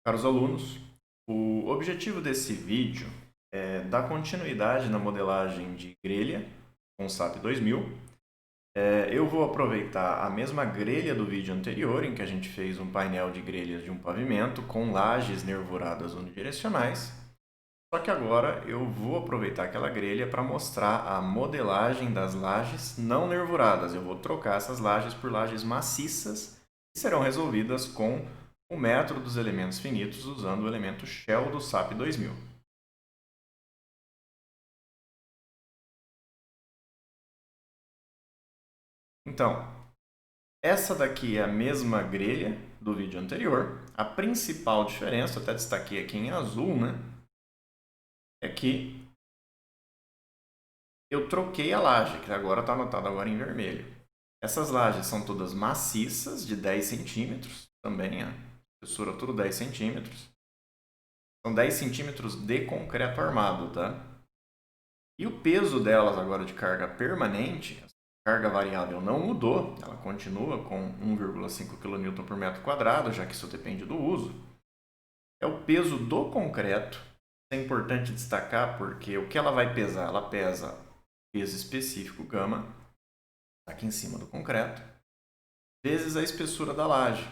Caros alunos, o objetivo desse vídeo é dar continuidade na modelagem de grelha com SAP 2000. Eu vou aproveitar a mesma grelha do vídeo anterior, em que a gente fez um painel de grelhas de um pavimento com lajes nervuradas unidirecionais. Só que agora eu vou aproveitar aquela grelha para mostrar a modelagem das lajes não nervuradas. Eu vou trocar essas lajes por lajes maciças que serão resolvidas com o método dos elementos finitos usando o elemento Shell do SAP 2000. Então, essa daqui é a mesma grelha do vídeo anterior. A principal diferença, eu até destaquei aqui em azul, né, é que eu troquei a laje, que agora está anotada agora em vermelho. Essas lajes são todas maciças, de 10 centímetros, também a espessura tudo 10 centímetros. São 10 centímetros de concreto armado, tá? E o peso delas agora de carga permanente, a carga variável não mudou, ela continua com 1,5 kN por metro quadrado, já que isso depende do uso. É o peso do concreto. É importante destacar porque o que ela vai pesar? Ela pesa peso específico gama, aqui em cima do concreto, vezes a espessura da laje.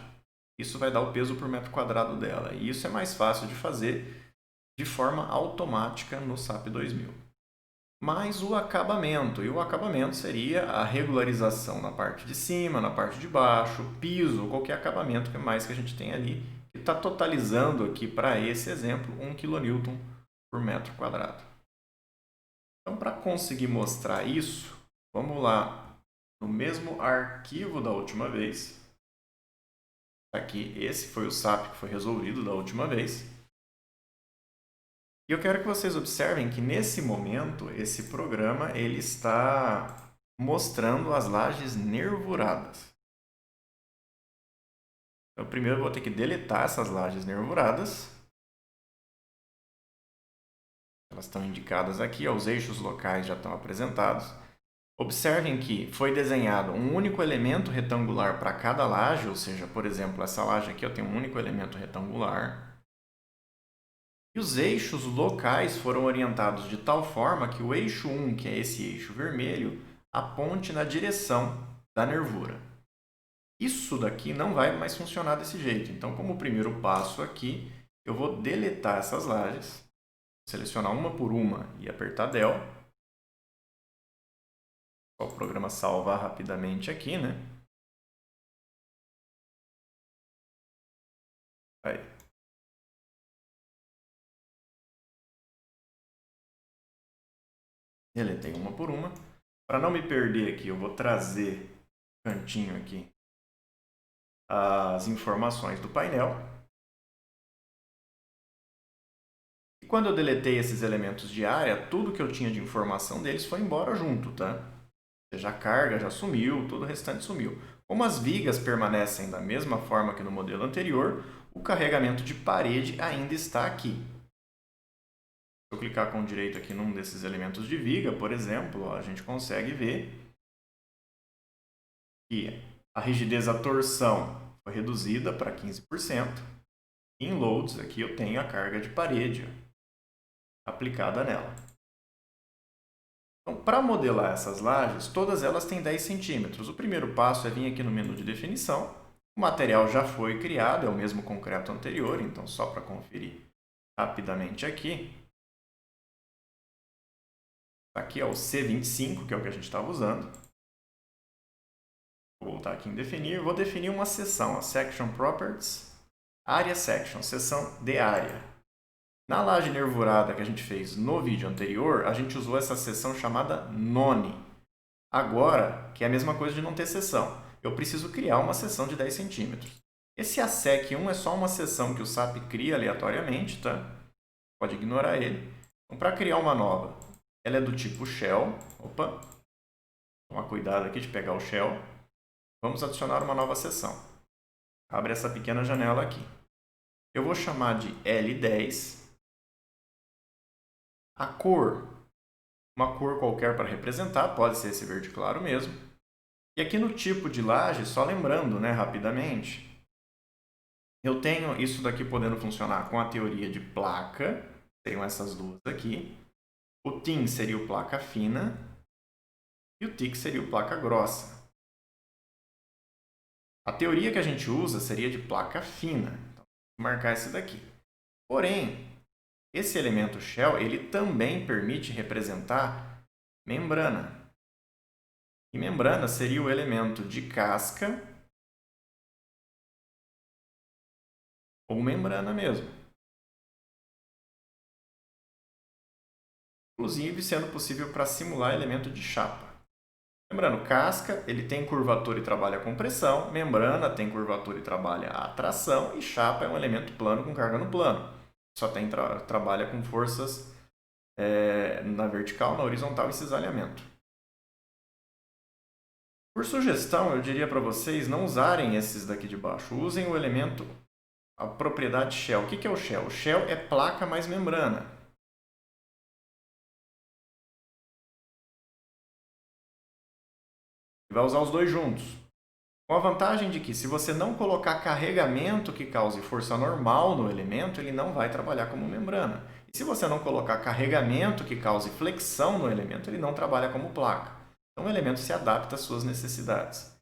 Isso vai dar o peso por metro quadrado dela. E isso é mais fácil de fazer de forma automática no SAP 2000. Mas o acabamento, e o acabamento seria a regularização na parte de cima, na parte de baixo, piso, qualquer acabamento que mais que a gente tem ali, que está totalizando aqui para esse exemplo 1 kN por metro quadrado. Então, para conseguir mostrar isso, vamos lá no mesmo arquivo da última vez. Aqui, esse foi o SAP que foi resolvido da última vez. E eu quero que vocês observem que nesse momento, esse programa ele está mostrando as lajes nervuradas. Então, primeiro eu vou ter que deletar essas lajes nervuradas. Elas estão indicadas aqui, os eixos locais já estão apresentados. Observem que foi desenhado um único elemento retangular para cada laje, ou seja, por exemplo, essa laje aqui tem um único elemento retangular. E os eixos locais foram orientados de tal forma que o eixo 1, que é esse eixo vermelho, aponte na direção da nervura. Isso daqui não vai mais funcionar desse jeito. Então, como primeiro passo aqui, eu vou deletar essas lajes, selecionar uma por uma e apertar Del. Só o programa salvar rapidamente aqui, né? Aí. Deletei uma por uma. Para não me perder aqui, eu vou trazer no cantinho aqui as informações do painel. E quando eu deletei esses elementos de área, tudo que eu tinha de informação deles foi embora junto, tá? Ou seja, a carga já sumiu, todo o restante sumiu. Como as vigas permanecem da mesma forma que no modelo anterior, o carregamento de parede ainda está aqui. Se eu clicar com o direito aqui num desses elementos de viga, por exemplo, ó, a gente consegue ver que a rigidez da torção foi reduzida para 15%. Em loads, aqui eu tenho a carga de parede aplicada nela. Então, para modelar essas lajes, todas elas têm 10 centímetros. O primeiro passo é vir aqui no menu de definição. O material já foi criado, é o mesmo concreto anterior, então só para conferir rapidamente aqui. Aqui é o C25, que é o que a gente estava usando. Vou voltar aqui em definir. Vou definir uma seção, a Section Properties, Area Section, seção de área. Na laje nervurada que a gente fez no vídeo anterior, a gente usou essa seção chamada None. Agora, que é a mesma coisa de não ter seção, eu preciso criar uma seção de 10 centímetros. Esse ASEC1 é só uma seção que o SAP cria aleatoriamente, tá? Pode ignorar ele. Então, para criar uma nova, ela é do tipo Shell. Opa! Toma cuidado aqui de pegar o Shell. Vamos adicionar uma nova seção. Abre essa pequena janela aqui. Eu vou chamar de L10. A cor, uma cor qualquer para representar, pode ser esse verde claro mesmo. E aqui no tipo de laje, só lembrando, né, rapidamente, eu tenho isso daqui podendo funcionar com a teoria de placa, seriam essas duas aqui. O TIM seria o placa fina e o TIC seria o placa grossa. A teoria que a gente usa seria de placa fina. Então, vou marcar esse daqui. Porém, esse elemento shell ele também permite representar membrana. E membrana seria o elemento de casca ou membrana mesmo. Inclusive, sendo possível para simular elemento de chapa. Lembrando, casca ele tem curvatura e trabalha com pressão, membrana tem curvatura e trabalha a tração, e chapa é um elemento plano com carga no plano. Só trabalha com forças na vertical, na horizontal e cisalhamento. Por sugestão, eu diria para vocês não usarem esses daqui de baixo. Usem o elemento, a propriedade shell. O que é o shell? O shell é placa mais membrana. E vai usar os dois juntos. Com a vantagem de que, se você não colocar carregamento que cause força normal no elemento, ele não vai trabalhar como membrana. E se você não colocar carregamento que cause flexão no elemento, ele não trabalha como placa. Então, o elemento se adapta às suas necessidades.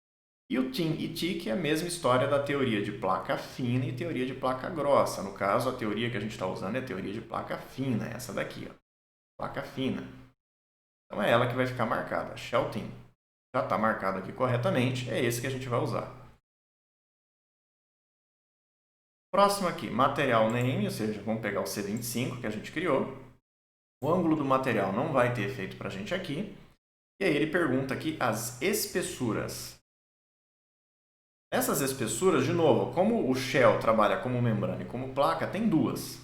E o TIM e TIC é a mesma história da teoria de placa fina e teoria de placa grossa. No caso, a teoria que a gente está usando é a teoria de placa fina, essa daqui, ó, placa fina. Então, é ela que vai ficar marcada, Shell TIM. Já está marcado aqui corretamente, é esse que a gente vai usar. Próximo aqui, material name, ou seja, vamos pegar o C25 que a gente criou. O ângulo do material não vai ter efeito para a gente aqui. E aí ele pergunta aqui as espessuras. Essas espessuras, de novo, como o shell trabalha como membrana e como placa, tem duas.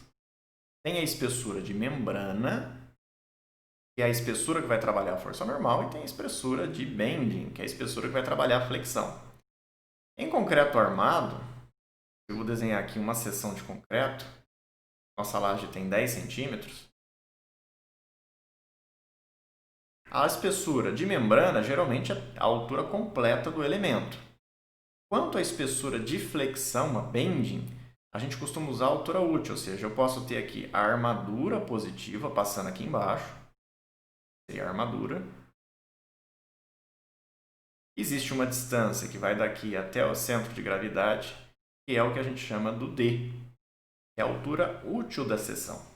Tem a espessura de membrana, que é a espessura que vai trabalhar a força normal, e tem a espessura de bending, que é a espessura que vai trabalhar a flexão. Em concreto armado, eu vou desenhar aqui uma seção de concreto. Nossa laje tem 10 centímetros. A espessura de membrana, geralmente, é a altura completa do elemento. Quanto à espessura de flexão, a bending, a gente costuma usar a altura útil, ou seja, eu posso ter aqui a armadura positiva passando aqui embaixo, seria a armadura. Existe uma distância que vai daqui até o centro de gravidade, que é o que a gente chama do D, que é a altura útil da seção.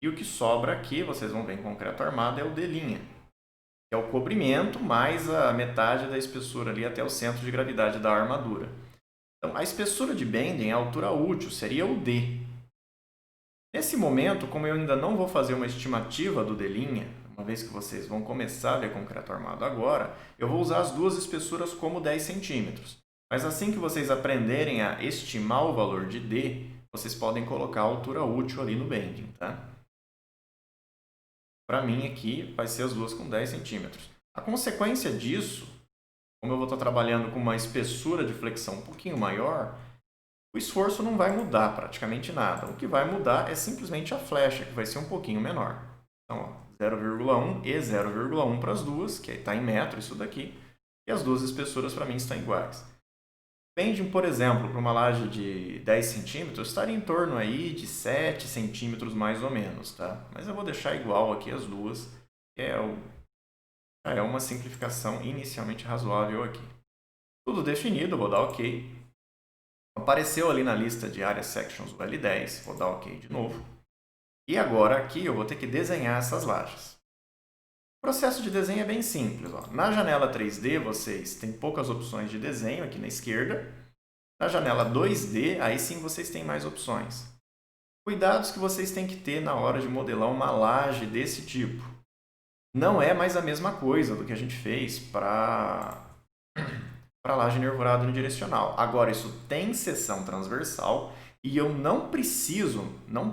E o que sobra aqui, vocês vão ver em concreto armado, é o D', que é o cobrimento mais a metade da espessura ali até o centro de gravidade da armadura. Então, a espessura de bending, a altura útil, seria o D. Nesse momento, como eu ainda não vou fazer uma estimativa do D', uma vez que vocês vão começar a ver concreto armado agora, eu vou usar as duas espessuras como 10 centímetros. Mas assim que vocês aprenderem a estimar o valor de D, vocês podem colocar a altura útil ali no bending, tá? Para mim aqui vai ser as duas com 10 centímetros. A consequência disso, como eu vou estar trabalhando com uma espessura de flexão um pouquinho maior, o esforço não vai mudar praticamente nada. O que vai mudar é simplesmente a flecha, que vai ser um pouquinho menor. Então, 0,1 e 0,1 para as duas, que está em metro isso daqui, e as duas espessuras para mim estão iguais. Bending, por exemplo, para uma laje de 10 centímetros, estaria em torno aí de 7 centímetros mais ou menos, tá? Mas eu vou deixar igual aqui as duas, que é uma simplificação inicialmente razoável aqui. Tudo definido, vou dar OK. Apareceu ali na lista de Area Sections o L10, vou dar OK de novo. E agora aqui eu vou ter que desenhar essas lajes. O processo de desenho é bem simples. Ó. Na janela 3D, vocês têm poucas opções de desenho aqui na esquerda. Na janela 2D, aí sim vocês têm mais opções. Cuidados que vocês têm que ter na hora de modelar uma laje desse tipo. Não é mais a mesma coisa do que a gente fez para a laje nervurada unidirecional. Agora, isso tem seção transversal e eu não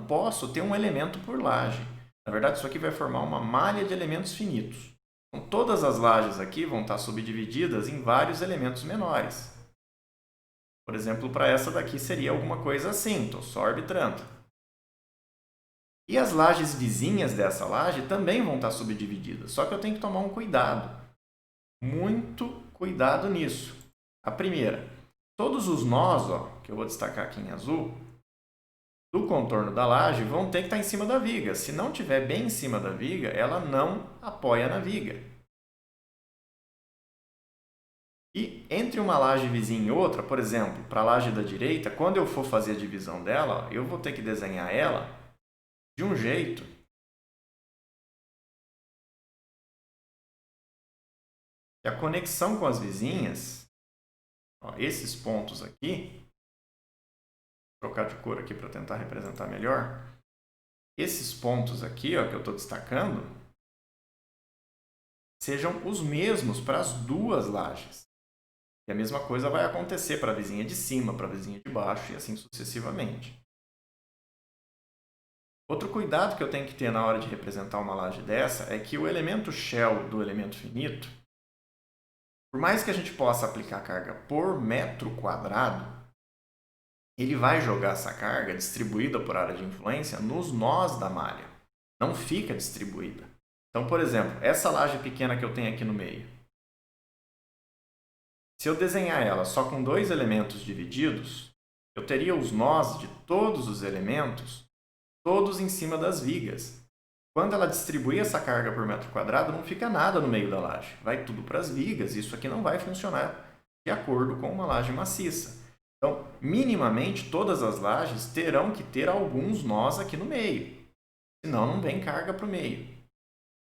posso ter um elemento por laje. Na verdade, isso aqui vai formar uma malha de elementos finitos. Então, todas as lajes aqui vão estar subdivididas em vários elementos menores. Por exemplo, para essa daqui seria alguma coisa assim, estou só arbitrando. E as lajes vizinhas dessa laje também vão estar subdivididas, só que eu tenho que tomar um cuidado. Muito cuidado nisso. A primeira, todos os nós, ó, que eu vou destacar aqui em azul, do contorno da laje vão ter que estar em cima da viga. Se não estiver bem em cima da viga, ela não apoia na viga. E entre uma laje vizinha e outra, por exemplo, para a laje da direita, quando eu for fazer a divisão dela, ó, eu vou ter que desenhar ela de um jeito que a conexão com as vizinhas, ó, esses pontos aqui, vou trocar de cor aqui para tentar representar melhor, esses pontos aqui, ó, que eu estou destacando, sejam os mesmos para as duas lajes. E a mesma coisa vai acontecer para a vizinha de cima, para a vizinha de baixo e assim sucessivamente. Outro cuidado que eu tenho que ter na hora de representar uma laje dessa é que o elemento shell do elemento finito, por mais que a gente possa aplicar carga por metro quadrado, ele vai jogar essa carga distribuída por área de influência nos nós da malha. Não fica distribuída. Então, por exemplo, essa laje pequena que eu tenho aqui no meio, se eu desenhar ela só com dois elementos divididos, eu teria os nós de todos os elementos, todos em cima das vigas. Quando ela distribuir essa carga por metro quadrado, não fica nada no meio da laje. Vai tudo para as vigas. Isso aqui não vai funcionar de acordo com uma laje maciça. Então, minimamente, todas as lajes terão que ter alguns nós aqui no meio. Senão, não vem carga para o meio.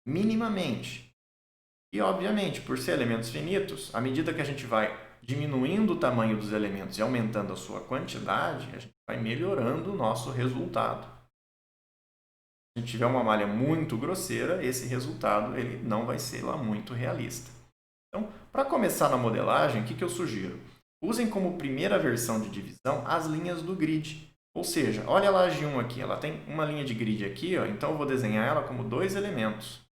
Minimamente. E, obviamente, por ser elementos finitos, à medida que a gente vai diminuindo o tamanho dos elementos e aumentando a sua quantidade, a gente vai melhorando o nosso resultado. Se a gente tiver uma malha muito grosseira, esse resultado ele não vai ser lá muito realista. Então, para começar na modelagem, o que eu sugiro? Usem como primeira versão de divisão as linhas do grid. Ou seja, olha a laje 1 aqui, ela tem uma linha de grid aqui, ó, então eu vou desenhar ela como dois elementos.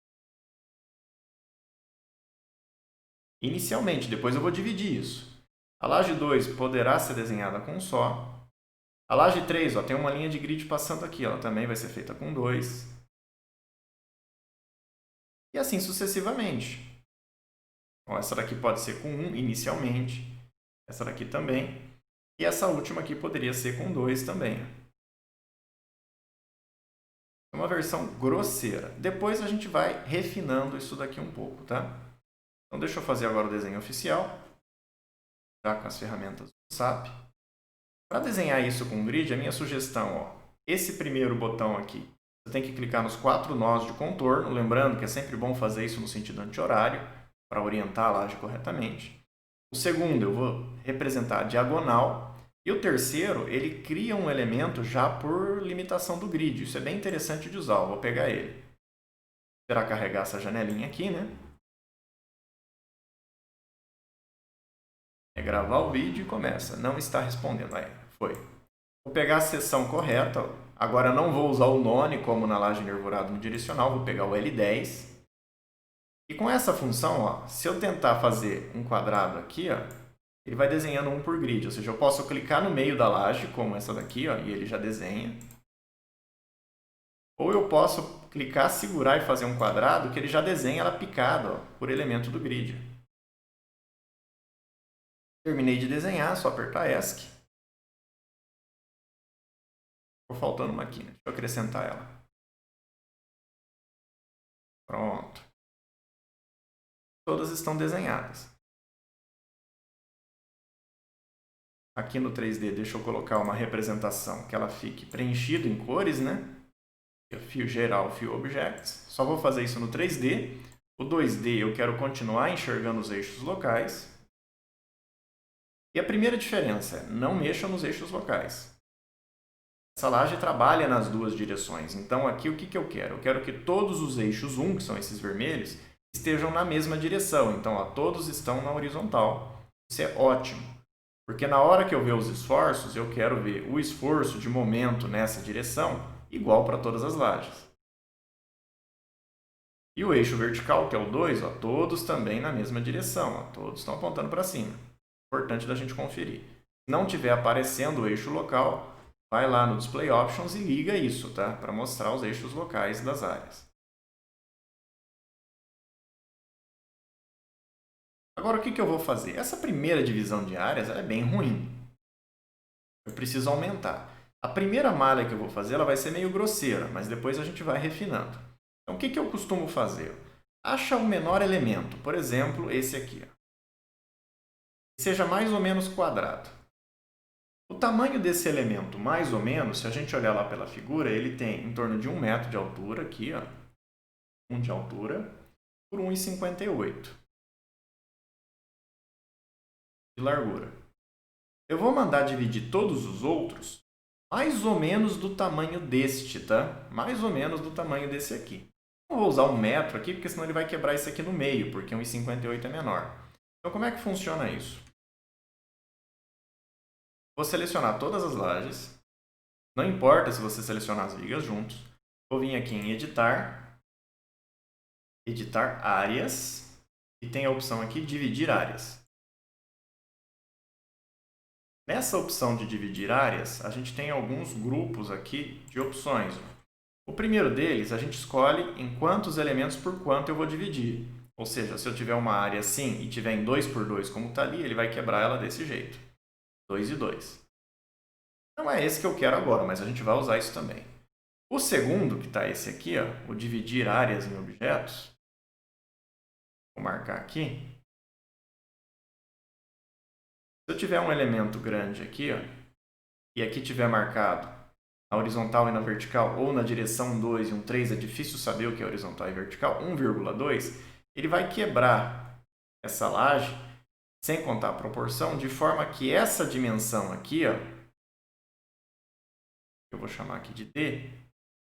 Inicialmente, depois eu vou dividir isso. A laje 2 poderá ser desenhada com um só. A laje 3 ó, tem uma linha de grid passando aqui, ela também vai ser feita com 2. E assim sucessivamente. Então, essa daqui pode ser com 1 inicialmente. Essa daqui também. E essa última aqui poderia ser com 2 também. É uma versão grosseira. Depois a gente vai refinando isso daqui um pouco, tá? Então, deixa eu fazer agora o desenho oficial, já com as ferramentas do SAP. Para desenhar isso com grid, a minha sugestão, ó, esse primeiro botão aqui, você tem que clicar nos 4 nós de contorno, lembrando que é sempre bom fazer isso no sentido anti-horário, para orientar a laje corretamente. O segundo, eu vou representar a diagonal. E o terceiro, ele cria um elemento já por limitação do grid. Isso é bem interessante de usar, eu vou pegar ele. Esperar carregar essa janelinha aqui, né? É gravar o vídeo e começa. Não está respondendo. Aí, foi. Vou pegar a seção correta. Agora não vou usar o none como na laje nervurada no direcional. Vou pegar o L10. E com essa função, ó, se eu tentar fazer um quadrado aqui, ó, ele vai desenhando um por grid. Ou seja, eu posso clicar no meio da laje, como essa daqui, ó, e ele já desenha. Ou eu posso clicar, segurar e fazer um quadrado que ele já desenha ela picada, ó, por elemento do grid. Terminei de desenhar, só apertar ESC. Ficou faltando uma aqui, né? Deixa eu acrescentar ela. Pronto. Todas estão desenhadas. Aqui no 3D, deixa eu colocar uma representação que ela fique preenchida em cores, né? Fio geral, fio objects. Só vou fazer isso no 3D. O 2D eu quero continuar enxergando os eixos locais. E a primeira diferença é, não mexa nos eixos locais. Essa laje trabalha nas duas direções. Então, aqui o que eu quero? Eu quero que todos os eixos 1, que são esses vermelhos, estejam na mesma direção. Então, ó, todos estão na horizontal. Isso é ótimo. Porque na hora que eu ver os esforços, eu quero ver o esforço de momento nessa direção igual para todas as lajes. E o eixo vertical, que é o 2, ó, todos também na mesma direção. Ó, todos estão apontando para cima. Importante da gente conferir. Se não estiver aparecendo o eixo local, vai lá no Display Options e liga isso, tá? Para mostrar os eixos locais das áreas. Agora, o que eu vou fazer? Essa primeira divisão de áreas ela é bem ruim. Eu preciso aumentar. A primeira malha que eu vou fazer ela vai ser meio grosseira, mas depois a gente vai refinando. Então, o que eu costumo fazer? Acha o menor elemento, por exemplo, esse aqui. Que seja mais ou menos quadrado. O tamanho desse elemento, mais ou menos, se a gente olhar lá pela figura, ele tem em torno de 1 metro de altura, aqui, ó, 1 de altura, por 1,58 de largura. Eu vou mandar dividir todos os outros mais ou menos do tamanho deste, tá? Mais ou menos do tamanho desse aqui. Não vou usar 1 metro aqui, porque senão ele vai quebrar isso aqui no meio, porque 1,58 é menor. Então, como é que funciona isso? Vou selecionar todas as lajes. Não importa se você selecionar as vigas juntos. Vou vir aqui em editar. Editar áreas. E tem a opção aqui dividir áreas. Nessa opção de dividir áreas, a gente tem alguns grupos aqui de opções. O primeiro deles, a gente escolhe em quantos elementos por quanto eu vou dividir. Ou seja, se eu tiver uma área assim e tiver em 2 por 2 como está ali, ele vai quebrar ela desse jeito. 2 e 2. Não é esse que eu quero agora, mas a gente vai usar isso também. O segundo, que está esse aqui, ó, o dividir áreas em objetos. Vou marcar aqui. Se eu tiver um elemento grande aqui, ó, e aqui tiver marcado na horizontal e na vertical, ou na direção 2 e um 3, é difícil saber o que é horizontal e vertical, 1,2, ele vai quebrar essa laje, sem contar a proporção, de forma que essa dimensão aqui, ó, eu vou chamar aqui de D,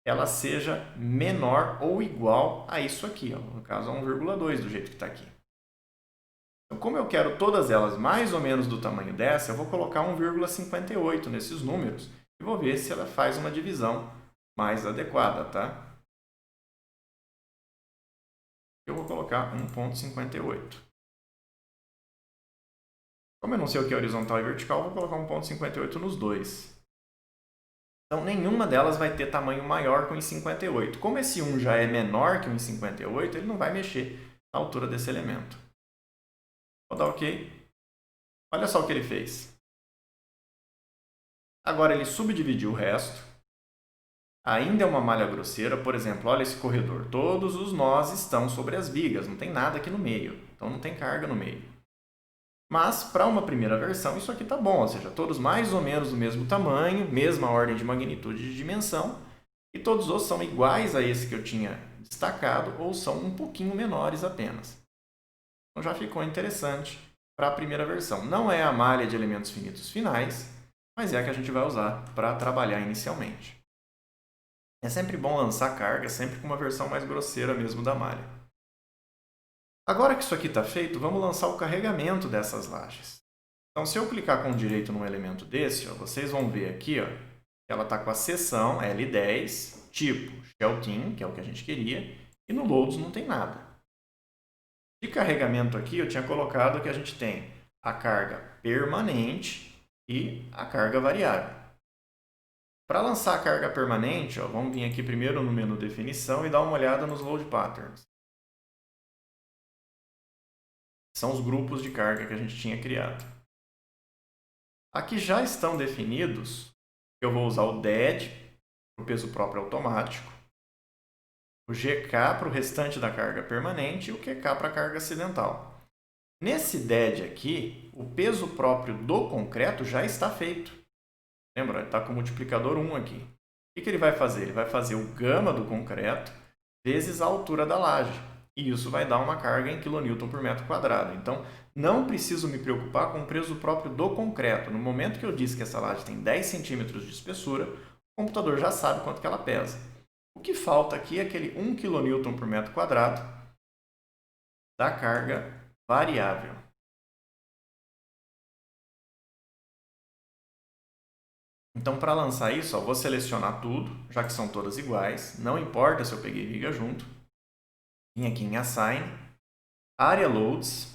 ela seja menor ou igual a isso aqui, ó, no caso a 1,2 do jeito que está aqui. Então, como eu quero todas elas mais ou menos do tamanho dessa, eu vou colocar 1,58 nesses números e vou ver se ela faz uma divisão mais adequada, tá? Eu vou colocar 1,58. Como eu não sei o que é horizontal e vertical, eu vou colocar 1,58 nos dois. Então, nenhuma delas vai ter tamanho maior que 1,58. Como esse 1 já é menor que 1,58, ele não vai mexer na altura desse elemento. Vou dar OK. Olha só o que ele fez. Agora ele subdividiu o resto. Ainda é uma malha grosseira. Por exemplo, olha esse corredor. Todos os nós estão sobre as vigas. Não tem nada aqui no meio. Então não tem carga no meio. Mas, para uma primeira versão, isso aqui está bom. Ou seja, todos mais ou menos do mesmo tamanho, mesma ordem de magnitude de dimensão. E todos os são iguais a esse que eu tinha destacado ou são um pouquinho menores apenas. Então já ficou interessante para a primeira versão. Não é a malha de elementos finitos finais, mas é a que a gente vai usar para trabalhar inicialmente. É sempre bom lançar carga, sempre com uma versão mais grosseira mesmo da malha. Agora que isso aqui está feito, vamos lançar o carregamento dessas lajes. Então, se eu clicar com o direito num elemento desse, ó, vocês vão ver aqui ó, que ela está com a seção L10, tipo Shell-Team, que é o que a gente queria, e no Loads não tem nada. De carregamento aqui, eu tinha colocado que a gente tem a carga permanente e a carga variável. Para lançar a carga permanente, ó, vamos vir aqui primeiro no menu definição e dar uma olhada nos load patterns. São os grupos de carga que a gente tinha criado. Aqui já estão definidos. Eu vou usar o DED para o peso próprio automático, o GK para o restante da carga permanente e o QK para a carga acidental. Nesse DED aqui, o peso próprio do concreto já está feito. Lembra? Ele está com o multiplicador 1 aqui. O que ele vai fazer? Ele vai fazer o gama do concreto vezes a altura da laje. E isso vai dar uma carga em kN por metro quadrado. Então, não preciso me preocupar com o peso próprio do concreto. No momento que eu disse que essa laje tem 10 centímetros de espessura, o computador já sabe quanto que ela pesa. O que falta aqui é aquele 1 kN por metro quadrado da carga variável. Então, para lançar isso, vou selecionar tudo, já que são todas iguais. Não importa se eu peguei viga junto. Vim aqui em Assign, Area Loads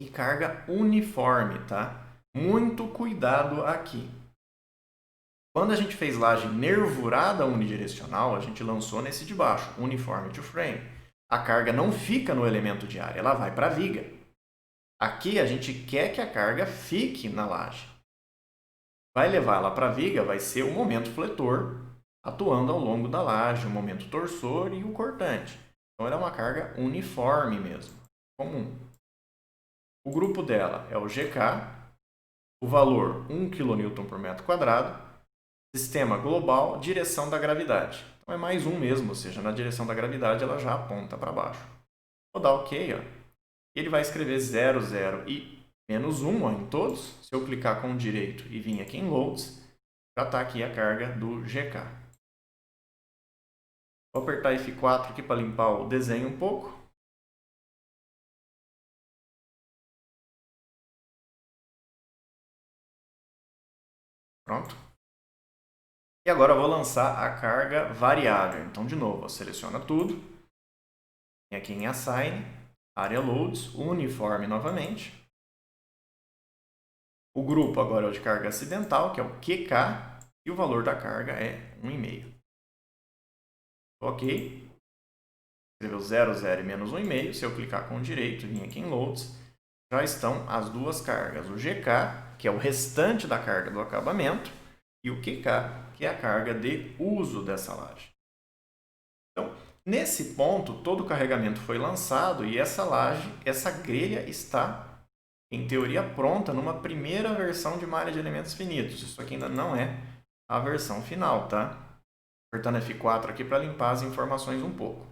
e carga uniforme, tá? Muito cuidado aqui. Quando a gente fez laje nervurada unidirecional, a gente lançou nesse de baixo, Uniform to Frame. A carga não fica no elemento de área, ela vai para a viga. Aqui a gente quer que a carga fique na laje. Vai levar ela para a viga, vai ser o momento fletor atuando ao longo da laje, o momento torsor e o cortante. Então, ela é uma carga uniforme mesmo, comum. O grupo dela é o GK, o valor 1 kN por metro quadrado, sistema global, direção da gravidade. Então, é mais um mesmo, ou seja, na direção da gravidade ela já aponta para baixo. Vou dar OK, ó. Ele vai escrever 0, 0 e menos 1 ó, em todos. Se eu clicar com o direito e vir aqui em Loads, já está aqui a carga do GK. Vou apertar F4 aqui para limpar o desenho um pouco. Pronto. E agora eu vou lançar a carga variável. Então, de novo, seleciona tudo. Vem aqui em Assign, Area Loads, Uniforme novamente. O grupo agora é o de carga acidental, que é o QK, e o valor da carga é 1,5. OK. Escreveu 0, 0 e menos 1,5. Se eu clicar com o direito e vir aqui em Loads, já estão as duas cargas. O GK, que é o restante da carga do acabamento, e o QK, que é a carga de uso dessa laje. Então, nesse ponto, todo o carregamento foi lançado e essa laje, essa grelha está, em teoria, pronta numa primeira versão de malha de elementos finitos. Isso aqui ainda não é a versão final, tá? Apertando F4 aqui para limpar as informações um pouco.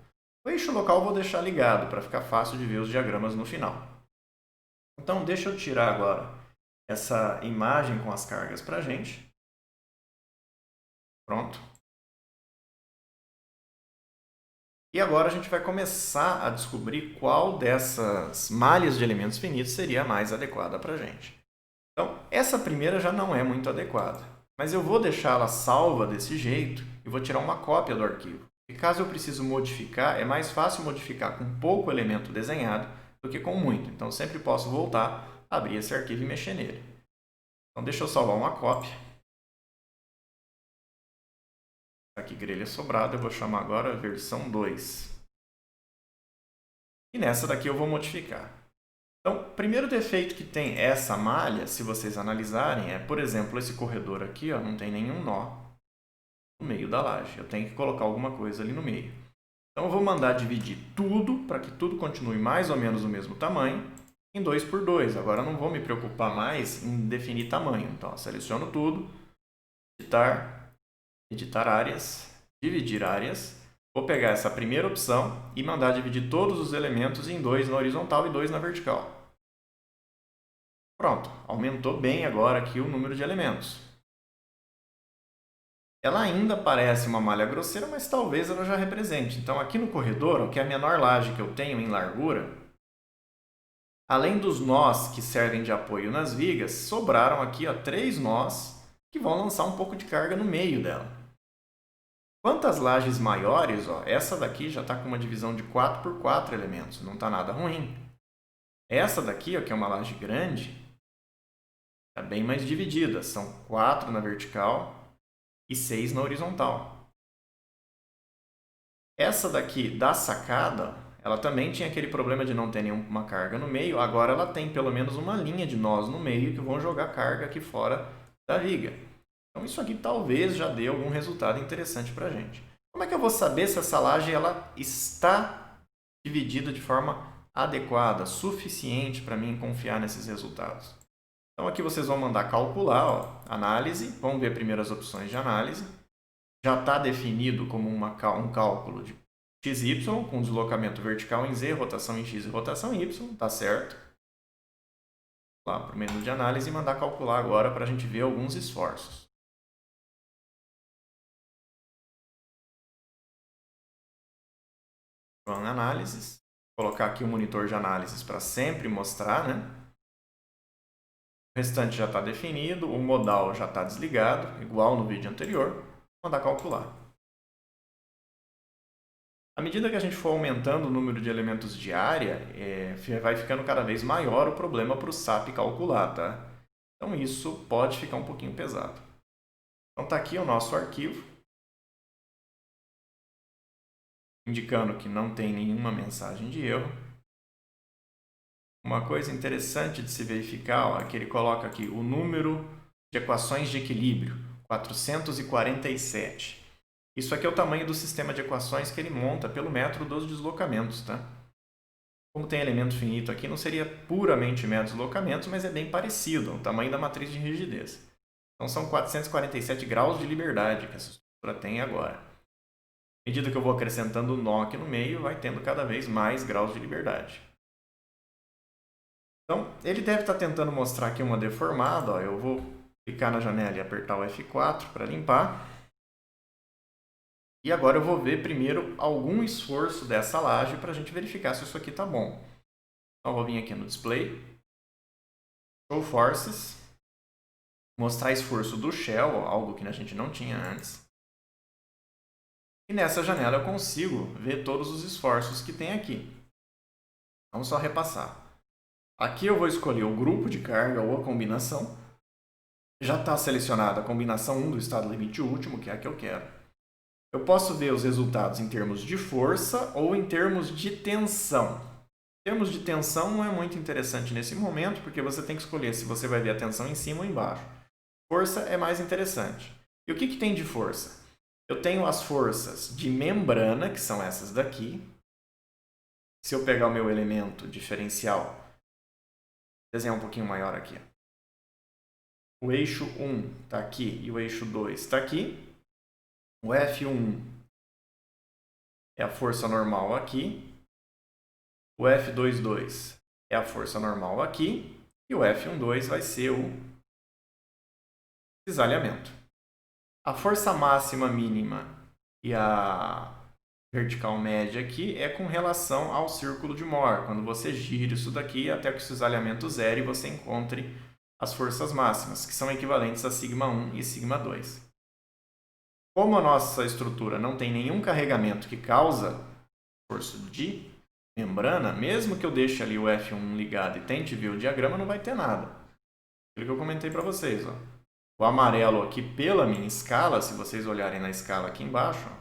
O eixo local eu vou deixar ligado para ficar fácil de ver os diagramas no final. Então, deixa eu tirar agora essa imagem com as cargas para a gente. Pronto. E agora a gente vai começar a descobrir qual dessas malhas de elementos finitos seria a mais adequada para a gente. Então, essa primeira já não é muito adequada, mas eu vou deixá-la salva desse jeito e vou tirar uma cópia do arquivo. E caso eu precise modificar, é mais fácil modificar com pouco elemento desenhado do que com muito. Então, sempre posso voltar, abrir esse arquivo e mexer nele. Então, deixa eu salvar uma cópia. Aqui, grelha sobrada, eu vou chamar agora a versão 2. E nessa daqui eu vou modificar. Então, o primeiro defeito que tem essa malha, se vocês analisarem, é, por exemplo, esse corredor aqui, ó, não tem nenhum nó no meio da laje. Eu tenho que colocar alguma coisa ali no meio. Então, eu vou mandar dividir tudo, para que tudo continue mais ou menos do mesmo tamanho, em 2 por 2. Agora, eu não vou me preocupar mais em definir tamanho. Então, eu seleciono tudo, editar áreas, dividir áreas. Vou pegar essa primeira opção e mandar dividir todos os elementos em 2 na horizontal e 2 na vertical. Pronto, aumentou bem agora aqui o número de elementos. Ela ainda parece uma malha grosseira, mas talvez ela já represente. Então, aqui no corredor, que é a menor laje que eu tenho em largura, além dos nós que servem de apoio nas vigas, sobraram aqui 3 nós que vão lançar um pouco de carga no meio dela. Quanto às lajes maiores, essa daqui já está com uma divisão de 4 por 4 elementos, não está nada ruim. Essa daqui, que é uma laje grande, está bem mais dividida, são 4 na vertical e 6 na horizontal. Essa daqui da sacada, ela também tinha aquele problema de não ter nenhuma carga no meio, agora ela tem pelo menos uma linha de nós no meio que vão jogar carga aqui fora da viga. Então, isso aqui talvez já dê algum resultado interessante para a gente. Como é que eu vou saber se essa laje ela está dividida de forma adequada, suficiente para mim confiar nesses resultados? Então, aqui vocês vão mandar calcular, análise, vamos ver primeiro as opções de análise. Já está definido como um cálculo de XY, com deslocamento vertical em Z, rotação em X e rotação em Y, está certo. Lá para o menu de análise e mandar calcular agora para a gente ver alguns esforços. Run Análises. Vou colocar aqui o monitor de análises para sempre mostrar, né? O restante já está definido, o modal já está desligado, igual no vídeo anterior. Vou mandar calcular. À medida que a gente for aumentando o número de elementos de área, vai ficando cada vez maior o problema para o SAP calcular, tá? Então isso pode ficar um pouquinho pesado. Então está aqui o nosso arquivo, indicando que não tem nenhuma mensagem de erro. uma coisa interessante de se verificar, ó, é que ele coloca aqui o número de equações de equilíbrio, 447. Isso aqui é o tamanho do sistema de equações que ele monta pelo método dos deslocamentos, tá? Como tem elemento finito aqui, não seria puramente método de deslocamentos, mas é bem parecido, o tamanho da matriz de rigidez. Então são 447 graus de liberdade que essa estrutura tem agora. À medida que eu vou acrescentando nó aqui no meio, vai tendo cada vez mais graus de liberdade. Então, ele deve estar tentando mostrar aqui uma deformada. Ó, eu vou clicar na janela e apertar o F4 para limpar. E agora eu vou ver primeiro algum esforço dessa laje para a gente verificar se isso aqui está bom. Então, eu vou vir aqui no Display, Show Forces, mostrar esforço do Shell, algo que a gente não tinha antes. E nessa janela eu consigo ver todos os esforços que tem aqui. Vamos só repassar. Aqui eu vou escolher o grupo de carga ou a combinação. Já está selecionada a combinação 1 do estado limite último, que é a que eu quero. Eu posso ver os resultados em termos de força ou em termos de tensão. Em termos de tensão não é muito interessante nesse momento, porque você tem que escolher se você vai ver a tensão em cima ou embaixo. Força é mais interessante. E o que tem de força? Eu tenho as forças de membrana, que são essas daqui. Se eu pegar o meu elemento diferencial, desenhar um pouquinho maior aqui. O eixo 1 está aqui e o eixo 2 está aqui. O F1 é a força normal aqui. O F22 é a força normal aqui. E o F12 vai ser o cisalhamento. A força máxima mínima e a vertical média aqui é com relação ao círculo de Mohr. Quando você gira isso daqui até que o cisalhamento zere, você encontre as forças máximas, que são equivalentes a σ1 e σ2. Como a nossa estrutura não tem nenhum carregamento que causa esforço de membrana, mesmo que eu deixe ali o F1 ligado e tente ver o diagrama, não vai ter nada. Aquilo que eu comentei para vocês. Ó. O amarelo aqui, pela minha escala, se vocês olharem na escala aqui embaixo, ó,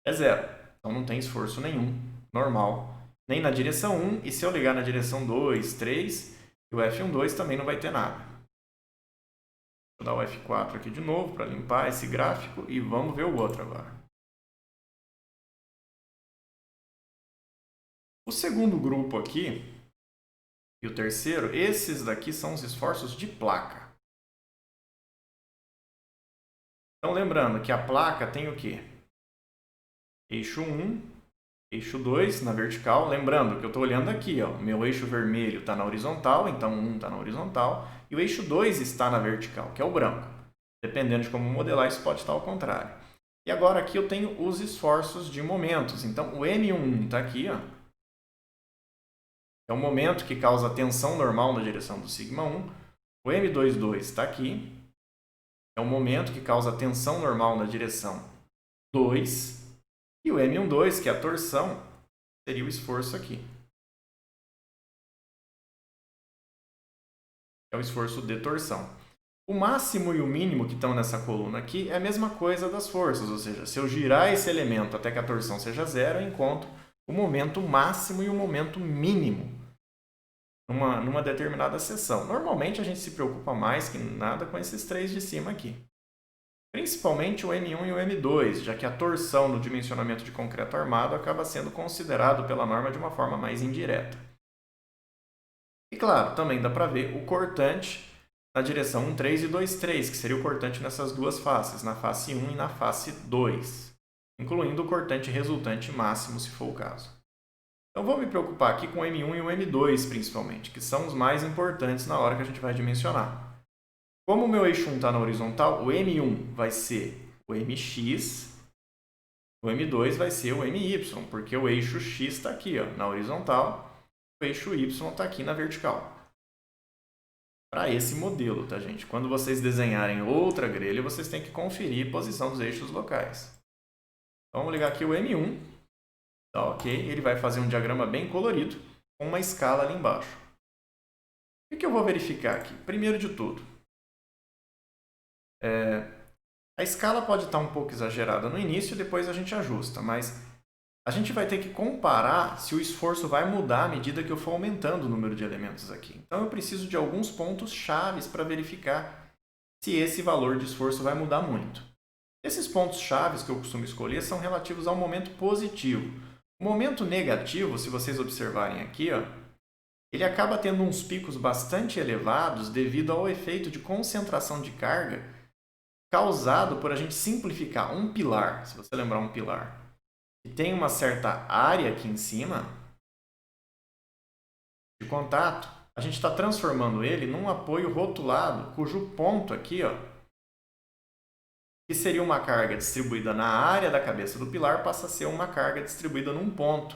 é zero. Então não tem esforço nenhum, normal, nem na direção 1. E se eu ligar na direção 2, 3, o F12 também não vai ter nada. Vou dar o F4 aqui de novo para limpar esse gráfico e vamos ver o outro agora. O segundo grupo aqui e o terceiro, esses daqui são os esforços de placa. Então lembrando que a placa tem o quê? Eixo 1, eixo 2 na vertical. Lembrando que eu estou olhando aqui, ó, meu eixo vermelho está na horizontal, então 1 está na horizontal. E o eixo 2 está na vertical, que é o branco. Dependendo de como modelar, isso pode estar ao contrário. E agora aqui eu tenho os esforços de momentos. Então o M1 está aqui, ó. É o momento que causa tensão normal na direção do σ1. O M22 está aqui. É o momento que causa tensão normal na direção 2. E o M12, que é a torção, seria o esforço aqui. É o esforço de torção. O máximo e o mínimo que estão nessa coluna aqui é a mesma coisa das forças, ou seja, se eu girar esse elemento até que a torção seja zero, eu encontro o momento máximo e o momento mínimo numa determinada seção. Normalmente a gente se preocupa mais que nada com esses três de cima aqui. Principalmente o M1 e o M2, já que a torção no dimensionamento de concreto armado acaba sendo considerado pela norma de uma forma mais indireta. E claro, também dá para ver o cortante na direção 1,3 e 2,3, que seria o cortante nessas duas faces, na face 1 e na face 2, incluindo o cortante resultante máximo, se for o caso. Então vou me preocupar aqui com o M1 e o M2, principalmente, que são os mais importantes na hora que a gente vai dimensionar. Como o meu eixo 1 está na horizontal, o M1 vai ser o MX, o M2 vai ser o MY, porque o eixo X está aqui, ó, na horizontal, o eixo Y está aqui na vertical. Para esse modelo, tá, gente? Quando vocês desenharem outra grelha, vocês têm que conferir a posição dos eixos locais. Então, vamos ligar aqui o M1. Tá, ok? Ele vai fazer um diagrama bem colorido, com uma escala ali embaixo. O que eu vou verificar aqui? Primeiro de tudo, a escala pode estar um pouco exagerada no início e depois a gente ajusta, mas a gente vai ter que comparar se o esforço vai mudar à medida que eu for aumentando o número de elementos aqui. Então, eu preciso de alguns pontos chaves para verificar se esse valor de esforço vai mudar muito. Esses pontos chaves que eu costumo escolher são relativos ao momento positivo. O momento negativo, se vocês observarem aqui, ó, ele acaba tendo uns picos bastante elevados devido ao efeito de concentração de carga causado por a gente simplificar um pilar, se você lembrar um pilar, que tem uma certa área aqui em cima de contato, a gente está transformando ele num apoio rotulado, cujo ponto aqui, ó, que seria uma carga distribuída na área da cabeça do pilar, passa a ser uma carga distribuída num ponto.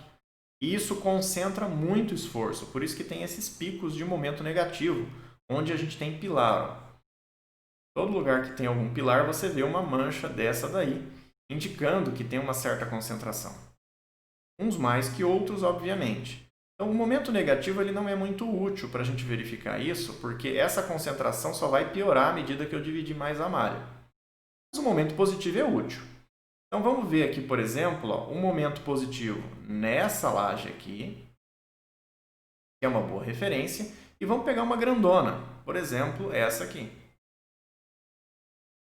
E isso concentra muito esforço, por isso que tem esses picos de momento negativo, onde a gente tem pilar. Ó. Todo lugar que tem algum pilar, você vê uma mancha dessa daí, indicando que tem uma certa concentração. Uns mais que outros, obviamente. Então, o momento negativo ele não é muito útil para a gente verificar isso, porque essa concentração só vai piorar à medida que eu dividir mais a malha. Mas o momento positivo é útil. Então, vamos ver aqui, por exemplo, ó, um momento positivo nessa laje aqui, que é uma boa referência, e vamos pegar uma grandona, por exemplo, essa aqui.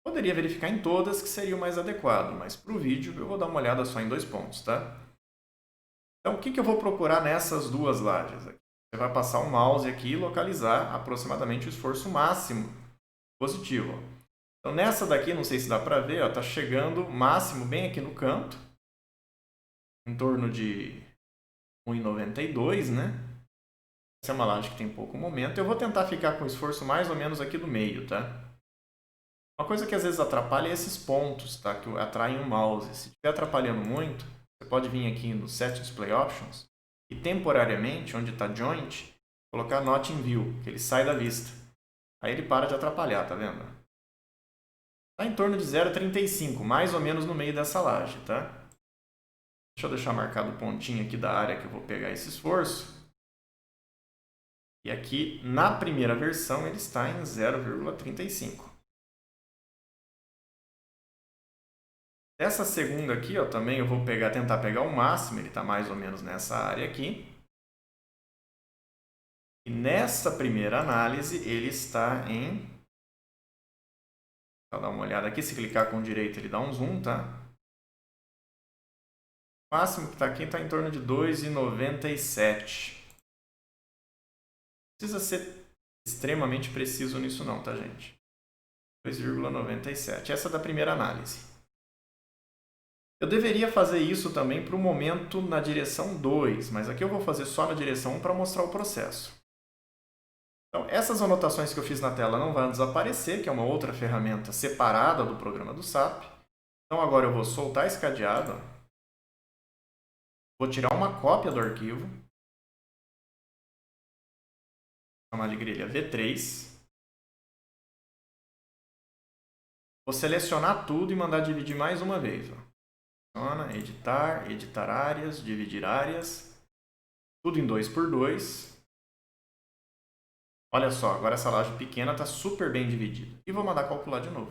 Poderia verificar em todas que seria o mais adequado, mas para o vídeo eu vou dar uma olhada só em 2 pontos, tá? Então, o que eu vou procurar nessas duas lajes aqui? Você vai passar o mouse aqui e localizar aproximadamente o esforço máximo positivo. Então, nessa daqui, não sei se dá para ver, está chegando máximo bem aqui no canto, em torno de 1,92, né? Essa é uma laje que tem pouco momento. Eu vou tentar ficar com o esforço mais ou menos aqui do meio, tá? Uma coisa que às vezes atrapalha é esses pontos, tá? Que atraem o mouse. Se estiver atrapalhando muito, você pode vir aqui no Set Display Options e temporariamente, onde está Joint, colocar Not in View, que ele sai da vista. Aí ele para de atrapalhar, tá vendo? Está em torno de 0,35, mais ou menos no meio dessa laje, tá? Deixa eu deixar marcado o pontinho aqui da área que eu vou pegar esse esforço. E aqui, na primeira versão, ele está em 0,35. Essa segunda aqui, ó, também eu vou tentar pegar o máximo, ele está mais ou menos nessa área aqui. E nessa primeira análise, ele está em... Vou dar uma olhada aqui, se clicar com o direito ele dá um zoom, tá? O máximo que está aqui está em torno de 2,97. Não precisa ser extremamente preciso nisso não, tá, gente? 2,97. Essa é da primeira análise. Eu deveria fazer isso também para o momento na direção 2, mas aqui eu vou fazer só na direção 1 para mostrar o processo. Então, essas anotações que eu fiz na tela não vão desaparecer, que é uma outra ferramenta separada do programa do SAP. Então, agora eu vou soltar esse cadeado. Vou tirar uma cópia do arquivo. Vou chamar de grelha V3. Vou selecionar tudo e mandar dividir mais uma vez. Editar, editar áreas, dividir áreas. Tudo em 2x2. Olha só, agora essa laje pequena está super bem dividida. E vou mandar calcular de novo.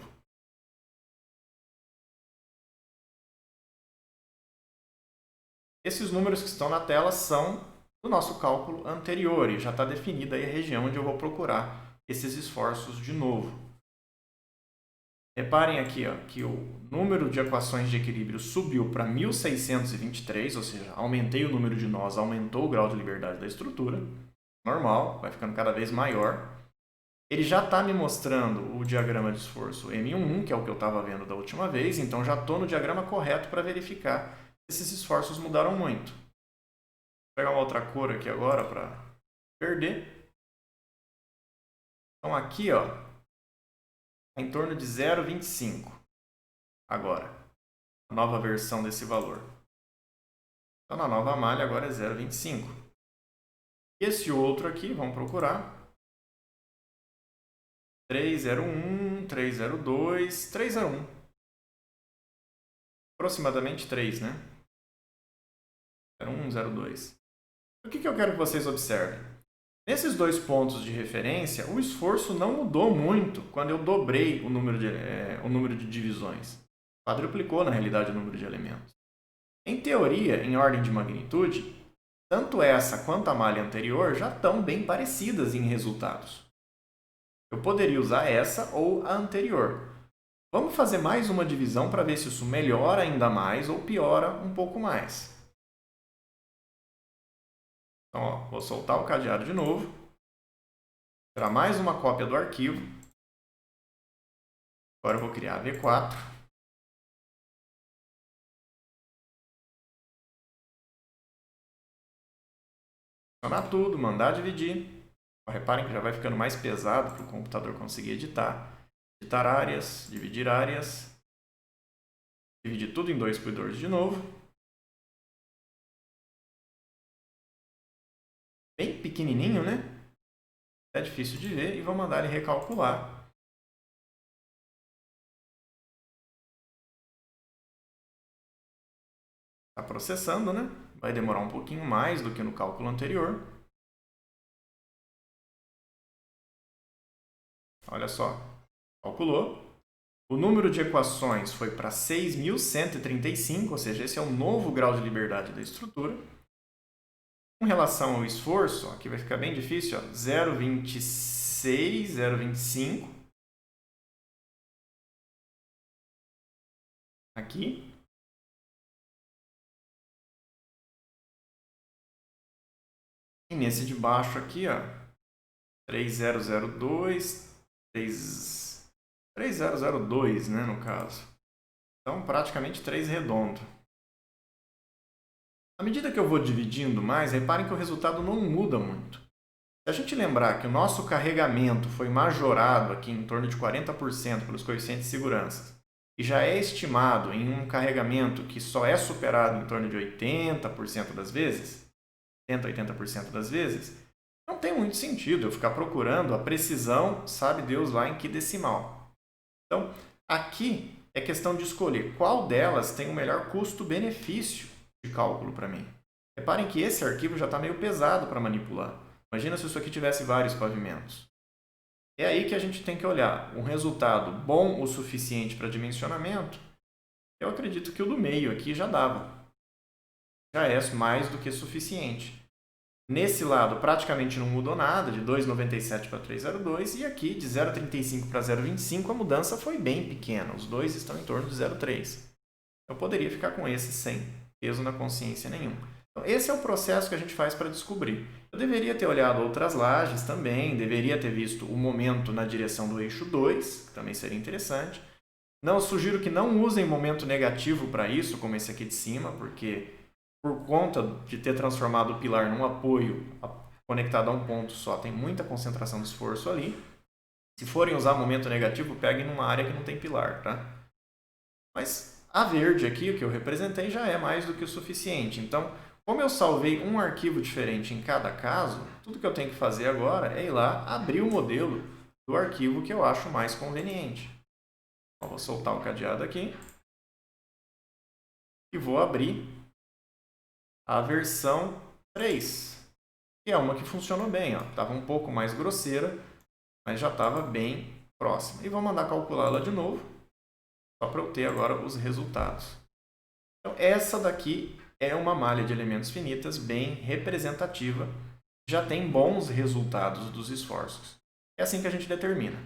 Esses números que estão na tela são do nosso cálculo anterior e já está definida aí a região onde eu vou procurar esses esforços de novo. Reparem aqui, ó, que o número de equações de equilíbrio subiu para 1623, ou seja, aumentei o número de nós, aumentou o grau de liberdade da estrutura. Normal, vai ficando cada vez maior. Ele já está me mostrando o diagrama de esforço M11, que é o que eu estava vendo da última vez, então já estou no diagrama correto para verificar se esses esforços mudaram muito. Vou pegar uma outra cor aqui agora para perder. Então aqui, ó, em torno de 0,25. Agora, a nova versão desse valor. Então na nova malha agora é 0,25. Esse outro aqui, vamos procurar. 301, 302, 301. Aproximadamente 3, né? 01, 02. O que eu quero que vocês observem? Nesses dois pontos de referência, o esforço não mudou muito quando eu dobrei o número de divisões. Quadruplicou, na realidade, o número de elementos. Em teoria, em ordem de magnitude, tanto essa quanto a malha anterior já estão bem parecidas em resultados. Eu poderia usar essa ou a anterior. Vamos fazer mais uma divisão para ver se isso melhora ainda mais ou piora um pouco mais. Então, ó, vou soltar o cadeado de novo. Tirar mais uma cópia do arquivo. Agora eu vou criar V4. Selecionar tudo, mandar dividir. Reparem que já vai ficando mais pesado para o computador conseguir editar. Editar áreas, dividir áreas. Dividir tudo em 2 por 2 de novo. Bem pequenininho, né? É difícil de ver e vou mandar ele recalcular. Está processando, né? Vai demorar um pouquinho mais do que no cálculo anterior. Olha só, calculou. O número de equações foi para 6.135, ou seja, esse é o novo grau de liberdade da estrutura. Com relação ao esforço, aqui vai ficar bem difícil, 0,26, 0,25. Aqui. E nesse de baixo aqui, ó, 3002, 3002, né, no caso. Então, praticamente 3 redondo. À medida que eu vou dividindo mais, reparem que o resultado não muda muito. Se a gente lembrar que o nosso carregamento foi majorado aqui em torno de 40% pelos coeficientes de segurança, e já é estimado em um carregamento que só é superado em torno de 80% das vezes, 80% das vezes, não tem muito sentido eu ficar procurando a precisão, sabe Deus lá em que decimal. Então, aqui é questão de escolher qual delas tem o melhor custo-benefício de cálculo para mim. Reparem que esse arquivo já está meio pesado para manipular. Imagina se isso aqui tivesse vários pavimentos. É aí que a gente tem que olhar um resultado bom o suficiente para dimensionamento. Eu acredito que o do meio aqui já dava. Já é mais do que suficiente. Nesse lado praticamente não mudou nada, de 2,97 para 3,02, e aqui de 0,35 para 0,25 a mudança foi bem pequena, os dois estão em torno de 0,3. Eu poderia ficar com esse sem peso na consciência nenhum. Então, esse é o processo que a gente faz para descobrir. Eu deveria ter olhado outras lajes também, deveria ter visto o momento na direção do eixo 2, que também seria interessante. Não, sugiro que não usem momento negativo para isso, como esse aqui de cima, porque por conta de ter transformado o pilar num apoio conectado a um ponto só, tem muita concentração de esforço ali. Se forem usar momento negativo, peguem numa área que não tem pilar, tá? Mas a verde aqui, o que eu representei, já é mais do que o suficiente. Então, como eu salvei um arquivo diferente em cada caso, tudo que eu tenho que fazer agora é ir lá abrir o modelo do arquivo que eu acho mais conveniente. Então, vou soltar o cadeado aqui e vou abrir a versão 3, que é uma que funcionou bem. Estava um pouco mais grosseira, mas já estava bem próxima. E vou mandar calcular ela de novo, só para eu ter agora os resultados. Então, essa daqui é uma malha de elementos finitas bem representativa, já tem bons resultados dos esforços. É assim que a gente determina.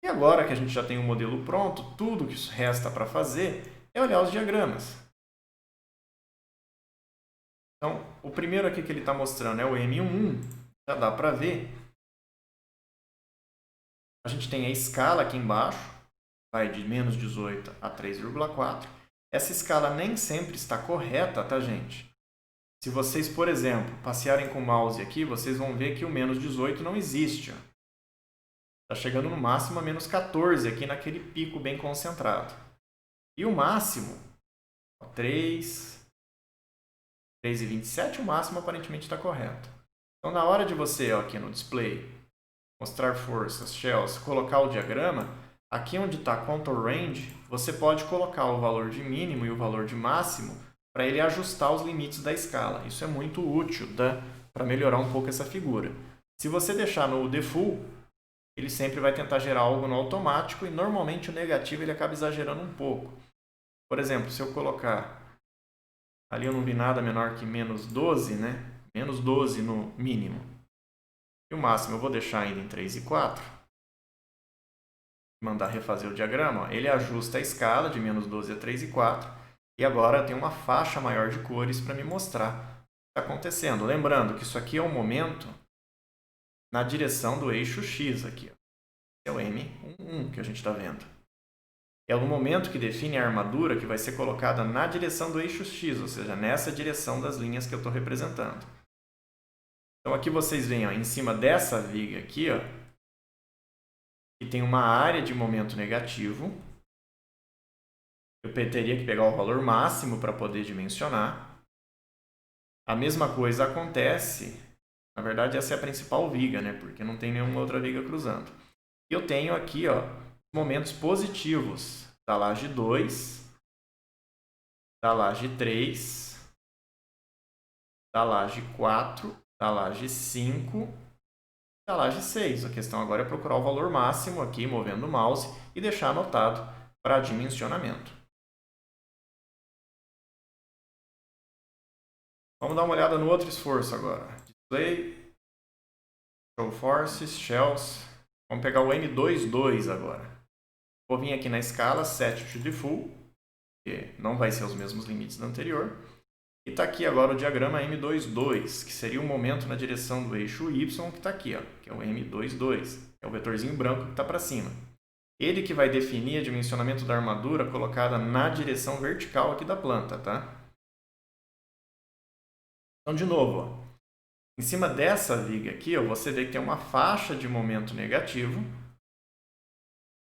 E agora que a gente já tem o modelo pronto, tudo que resta para fazer é olhar os diagramas. Então, o primeiro aqui que ele está mostrando é o M11, já dá para ver. A gente tem a escala aqui embaixo, vai de menos 18 a 3,4. Essa escala nem sempre está correta, tá, gente? Se vocês, por exemplo, passearem com o mouse aqui, vocês vão ver que o menos 18 não existe. Está chegando no máximo a menos 14 aqui naquele pico bem concentrado. E o máximo, 3,27, o máximo aparentemente está correto. Então, na hora de você, aqui no display, mostrar forças, shells, colocar o diagrama, aqui onde está Contour Range, você pode colocar o valor de mínimo e o valor de máximo para ele ajustar os limites da escala. Isso é muito útil, tá? Para melhorar um pouco essa figura. Se você deixar no default, ele sempre vai tentar gerar algo no automático e normalmente o negativo ele acaba exagerando um pouco. Por exemplo, se eu colocar Ali eu não vi nada menor que menos 12, né? Menos 12 no mínimo. E o máximo eu vou deixar ainda em 3 e 4. Mandar refazer o diagrama. Ó. Ele ajusta a escala de menos 12 a 3 e 4. E agora tem uma faixa maior de cores para me mostrar o que está acontecendo. Lembrando que isso aqui é um momento na direção do eixo X aqui. Ó. É o M11 que a gente está vendo. É o momento que define a armadura que vai ser colocada na direção do eixo X, ou seja, nessa direção das linhas que eu estou representando. Então aqui vocês veem, ó, em cima dessa viga aqui, ó, que tem uma área de momento negativo. Eu teria que pegar o valor máximo para poder dimensionar. A mesma coisa acontece, na verdade essa é a principal viga, né? Porque não tem nenhuma outra viga cruzando. E eu tenho aqui, ó, momentos positivos da laje 2, da laje 3, da laje 4, da laje 5, da laje 6. A questão agora é procurar o valor máximo aqui, movendo o mouse, e deixar anotado para dimensionamento. Vamos dar uma olhada no outro esforço agora. Display, Show Forces, Shells. Vamos pegar o M22 agora. Vou vir aqui na escala, Set to Default, que não vai ser os mesmos limites do anterior. E está aqui agora o diagrama M22, que seria o momento na direção do eixo Y, que está aqui, ó, que é o M22. É o vetorzinho branco que está para cima. Ele que vai definir o dimensionamento da armadura colocada na direção vertical aqui da planta, tá? Então, de novo, ó, em cima dessa viga aqui, ó, você vê que tem uma faixa de momento negativo,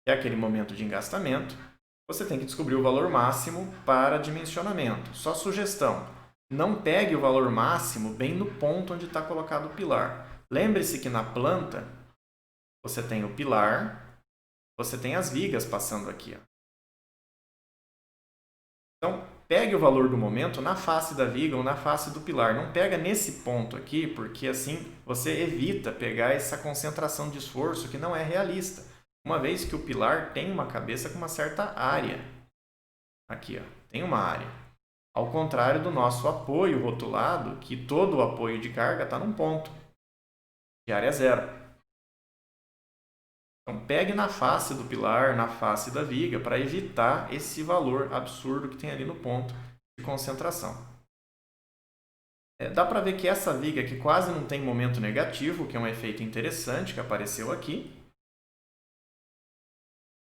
que é aquele momento de engastamento. Você tem que descobrir o valor máximo para dimensionamento. Só sugestão, não pegue o valor máximo bem no ponto onde está colocado o pilar. Lembre-se que na planta, você tem o pilar, você tem as vigas passando aqui. Ó. Então, pegue o valor do momento na face da viga ou na face do pilar. Não pega nesse ponto aqui, porque assim você evita pegar essa concentração de esforço que não é realista. Uma vez que o pilar tem uma cabeça com uma certa área. Aqui, ó, tem uma área. Ao contrário do nosso apoio rotulado, que todo o apoio de carga está num ponto, de área zero. Então, pegue na face do pilar, na face da viga, para evitar esse valor absurdo que tem ali no ponto de concentração. Dá para ver que essa viga aqui quase não tem momento negativo, que é um efeito interessante que apareceu aqui.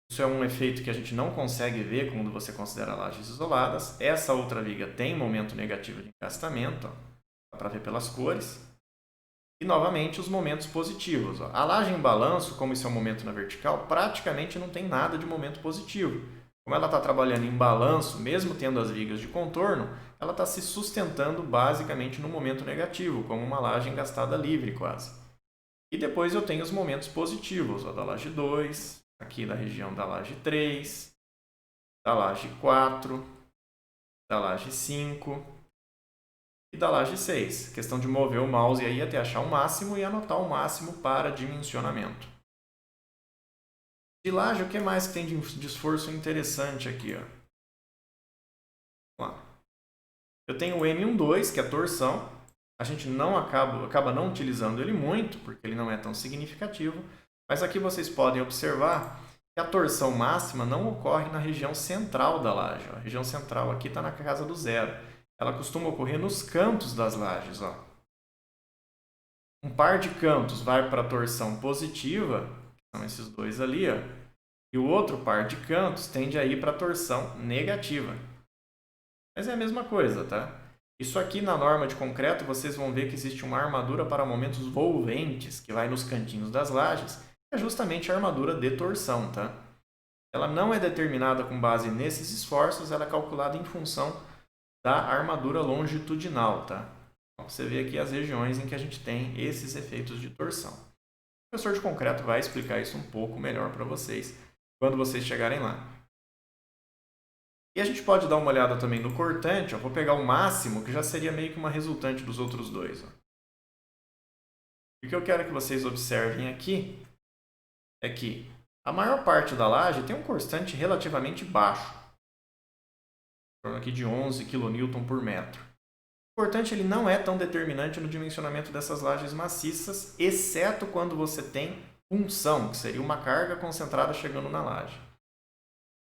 Isso é um efeito que a gente não consegue ver quando você considera lajes isoladas. Essa outra viga tem momento negativo de encastamento, ó. Dá para ver pelas cores. E, novamente, os momentos positivos. Ó. A laje em balanço, como isso é um momento na vertical, praticamente não tem nada de momento positivo. Como ela está trabalhando em balanço, mesmo tendo as vigas de contorno, ela está se sustentando basicamente no momento negativo, como uma laje engastada livre quase. E depois eu tenho os momentos positivos, ó, da laje 2, aqui da região da laje 3, da laje 4, da laje 5... e da laje 6. Questão de mover o mouse aí até achar o máximo e anotar o máximo para dimensionamento. De laje, o que mais que tem de esforço interessante aqui? Ó? Vamos lá. Eu tenho o M12, que é a torção. A gente não acaba não utilizando ele muito, porque ele não é tão significativo. Mas aqui vocês podem observar que a torção máxima não ocorre na região central da laje. Ó. A região central aqui está na casa do zero. Ela costuma ocorrer nos cantos das lajes. Ó. Um par de cantos vai para a torção positiva, que são esses dois ali, ó, e o outro par de cantos tende a ir para a torção negativa. Mas é a mesma coisa, tá? Isso aqui na norma de concreto, vocês vão ver que existe uma armadura para momentos volventes, que vai nos cantinhos das lajes, que é justamente a armadura de torção, tá? Ela não é determinada com base nesses esforços, ela é calculada em função da armadura longitudinal, tá? Então, você vê aqui as regiões em que a gente tem esses efeitos de torção. O professor de concreto vai explicar isso um pouco melhor para vocês quando vocês chegarem lá. E a gente pode dar uma olhada também no cortante. Ó. Vou pegar o máximo, que já seria meio que uma resultante dos outros dois. Ó. O que eu quero que vocês observem aqui é que a maior parte da laje tem um cortante relativamente baixo. Aqui de 11 kN por metro. Importante, ele não é tão determinante no dimensionamento dessas lajes maciças, exceto quando você tem punção, que seria uma carga concentrada chegando na laje.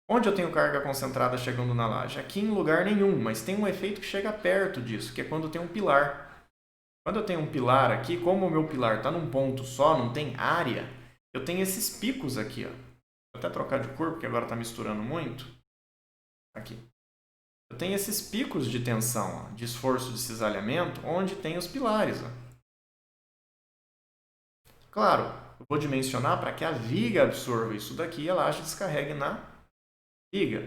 Onde eu tenho carga concentrada chegando na laje? Aqui em lugar nenhum, mas tem um efeito que chega perto disso, que é quando tem um pilar. Quando eu tenho um pilar aqui, como o meu pilar está num ponto só, não tem área, eu tenho esses picos aqui. Ó. Vou até trocar de cor, porque agora está misturando muito. Aqui. Eu tenho esses picos de tensão, ó, de esforço de cisalhamento, onde tem os pilares. Ó. Claro, eu vou dimensionar para que a viga absorva isso daqui e a laje descarregue na viga.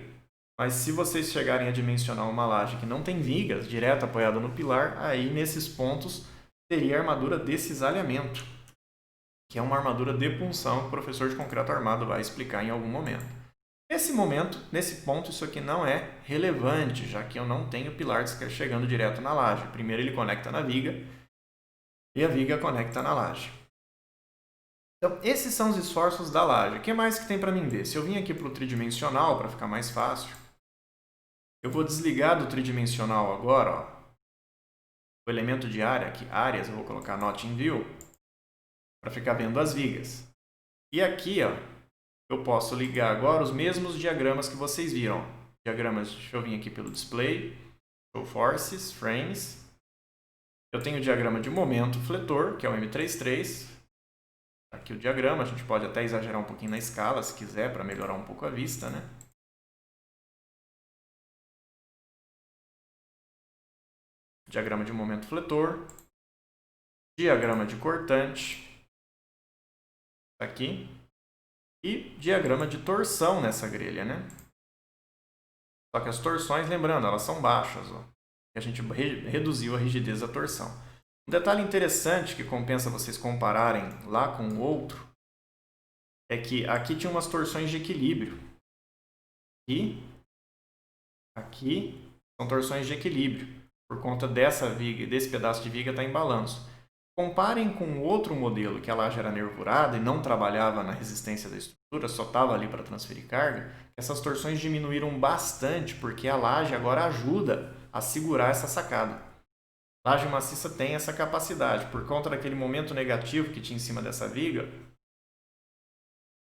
Mas se vocês chegarem a dimensionar uma laje que não tem vigas, direto apoiada no pilar, aí nesses pontos teria a armadura de cisalhamento, que é uma armadura de punção que o professor de concreto armado vai explicar em algum momento. Nesse ponto, isso aqui não é relevante, já que eu não tenho pilar chegando direto na laje. Primeiro ele conecta na viga e a viga conecta na laje. Então, esses são os esforços da laje. O que mais que tem para mim ver? Se eu vim aqui para o tridimensional, para ficar mais fácil, eu vou desligar do tridimensional agora, ó, o elemento de área, aqui, áreas, eu vou colocar Not in View, para ficar vendo as vigas. E aqui, ó, eu posso ligar agora os mesmos diagramas que vocês viram. Diagramas, deixa eu vir aqui pelo display, Show Forces, Frames. Eu tenho o diagrama de momento fletor, que é o M33. Aqui o diagrama, a gente pode até exagerar um pouquinho na escala, se quiser, para melhorar um pouco a vista, né? Diagrama de momento fletor. Diagrama de cortante. Aqui. E diagrama de torção nessa grelha, né? Só que as torções, lembrando, elas são baixas. Ó. A gente reduziu a rigidez da torção. Um detalhe interessante que compensa vocês compararem lá com o outro é que aqui tinha umas torções de equilíbrio. E aqui são torções de equilíbrio, por conta dessa viga, desse pedaço de viga estar em balanço. Comparem com o outro modelo, que a laje era nervurada e não trabalhava na resistência da estrutura, só estava ali para transferir carga. Essas torções diminuíram bastante, porque a laje agora ajuda a segurar essa sacada. A laje maciça tem essa capacidade, por conta daquele momento negativo que tinha em cima dessa viga,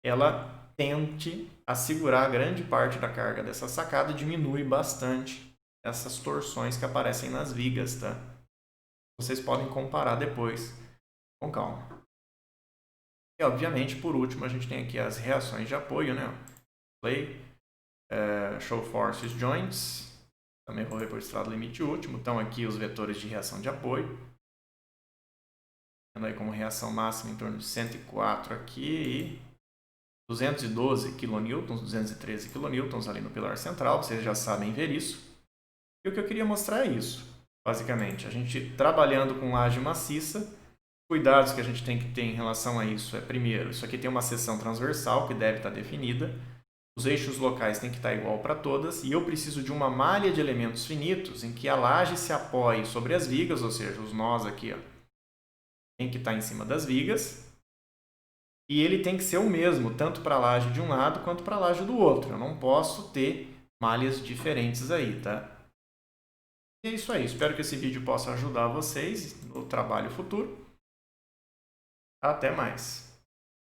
ela tende a segurar grande parte da carga dessa sacada e diminui bastante essas torções que aparecem nas vigas, tá? Vocês podem comparar depois com calma. E, obviamente, por último, a gente tem aqui as reações de apoio, né? Play, Show Forces Joints. Também vou ver por estrado limite último. Então, aqui os vetores de reação de apoio. Tendo aí como reação máxima em torno de 104 aqui e 212 kN, 213 kN ali no pilar central. Vocês já sabem ver isso. E o que eu queria mostrar é isso. Basicamente, a gente trabalhando com laje maciça, cuidados que a gente tem que ter em relação a isso é, primeiro, isso aqui tem uma seção transversal que deve estar definida, os eixos locais têm que estar igual para todas, e eu preciso de uma malha de elementos finitos em que a laje se apoie sobre as vigas, ou seja, os nós aqui, ó, tem que estar em cima das vigas, e ele tem que ser o mesmo, tanto para a laje de um lado quanto para a laje do outro. Eu não posso ter malhas diferentes aí, tá? E é isso aí. Espero que esse vídeo possa ajudar vocês no trabalho futuro. Até mais!